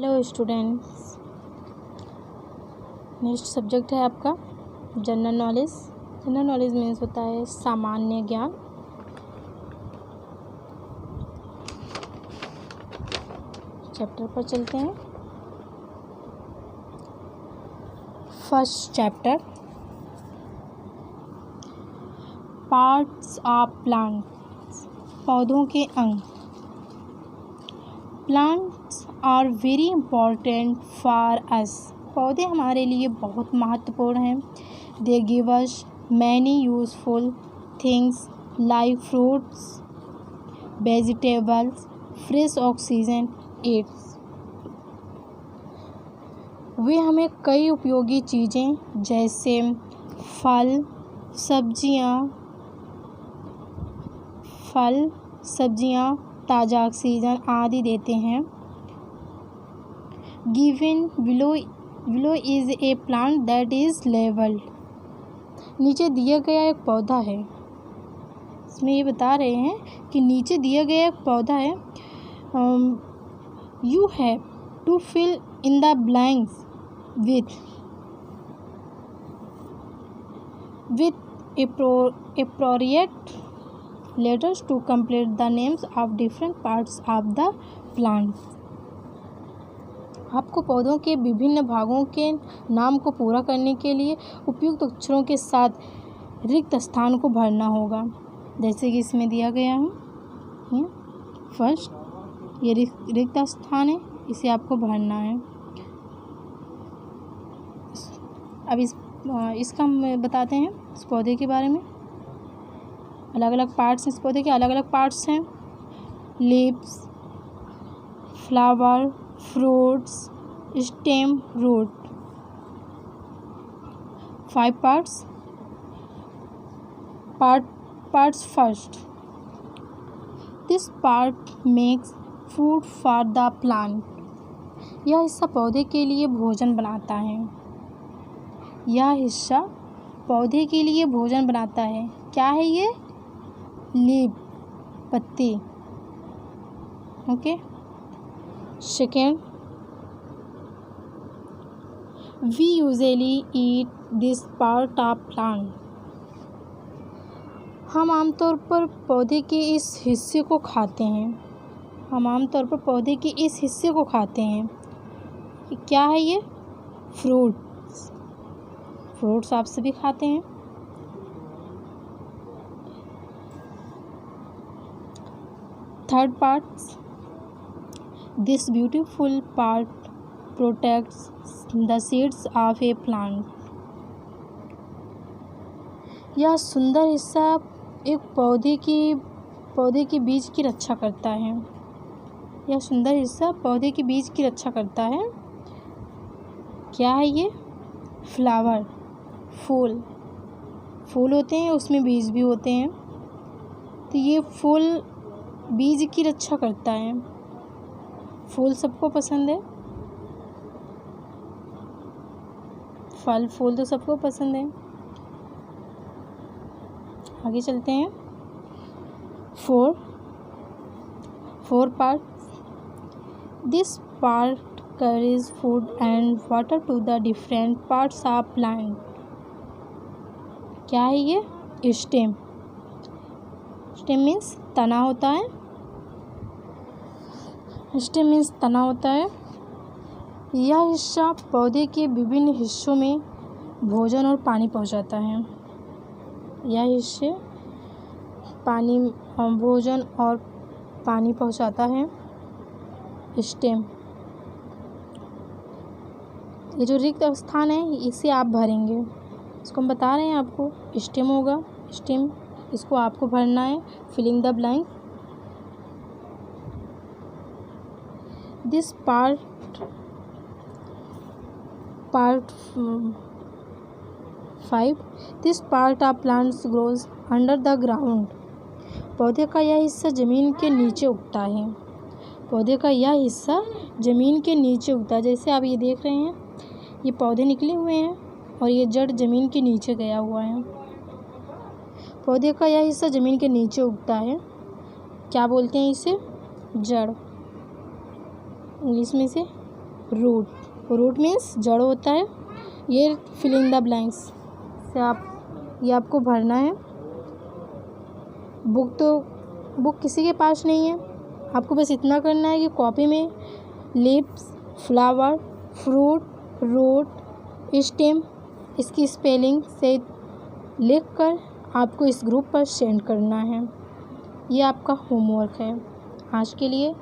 Hello students, next subject है आपका general knowledge. General knowledge means होता है सामान्य ज्ञान। चैप्टर पर चलते हैं। First chapter, parts of plants, पौधों के अंग। Plants are very important for us, पौधे हमारे लिए बहुत महत्वपूर्ण हैं। They give us many useful things like fruits, vegetables, fresh oxygen, एड्स। वे हमें कई उपयोगी चीज़ें जैसे फल, सब्जियाँ, ताज़ा ऑक्सीजन आदि देते हैं। Given below is a plant that is labelled, नीचे दिया गया एक पौधा है। इसमें ये बता रहे हैं कि नीचे दिया गया एक पौधा है। You have to fill in the blanks with appropriate letters to complete the names of different parts of the plant। आपको पौधों के विभिन्न भागों के नाम को पूरा करने के लिए उपयुक्त अक्षरों के साथ रिक्त स्थान को भरना होगा, जैसे कि इसमें दिया गया है। फर्स्ट ये रिक्त स्थान है, इसे आपको भरना है। अब इसका हम बताते हैं इस पौधे के बारे में। अलग अलग पार्ट्स, इस पौधे के अलग अलग पार्ट्स हैं। Leaves, flower, fruits, stem, root. 5 parts. Parts first, this part makes food for the plant, यह हिस्सा पौधे के लिए भोजन बनाता है। यह हिस्सा पौधे के लिए भोजन बनाता है। क्या है ये? लीव, पत्ती। Okay. Second, we usually eat this part of plant, हम आमतौर पर पौधे के इस हिस्से को खाते हैं। क्या है ये? फ्रूट्स आप सभी खाते हैं। Third part, this beautiful part protects the seeds of A plant, यह सुंदर हिस्सा एक पौधे के बीज की रक्षा करता है। क्या है ये? फ्लावर, फूल होते हैं, उसमें बीज भी होते हैं। तो ये फूल बीज की रक्षा करता है। फूल सबको पसंद है, फल फूल तो सबको पसंद है। आगे चलते हैं। 4 part, this part carries food and water to the different parts of plant, क्या है ये? स्टेम मीन्स तना होता है। यह हिस्सा पौधे के विभिन्न हिस्सों में भोजन और पानी पहुंचाता है। भोजन और पानी पहुंचाता है स्टेम। ये जो रिक्त स्थान है इसे आप भरेंगे। इसको हम बता रहे हैं आपको, स्टेम होगा। स्टेम, इसको आपको भरना है। Filling the blank. This part 5, this part of plants grows under the ground, पौधे का यह हिस्सा ज़मीन के नीचे उगता है। जैसे आप ये देख रहे हैं, ये पौधे निकले हुए हैं और ये जड़ ज़मीन के नीचे गया हुआ है। पौधे का यह हिस्सा ज़मीन के नीचे उगता है। क्या बोलते हैं इसे? जड़। इंग्लिश में से रूट मीन्स जड़ होता है। ये फिल इन द ब्लैंक्स से ये आपको भरना है। बुक किसी के पास नहीं है, आपको बस इतना करना है कि कॉपी में lips, flower, fruit, root, stem इसकी स्पेलिंग से लिखकर आपको इस ग्रुप पर सेंड करना है। ये आपका होमवर्क है। आज के लिए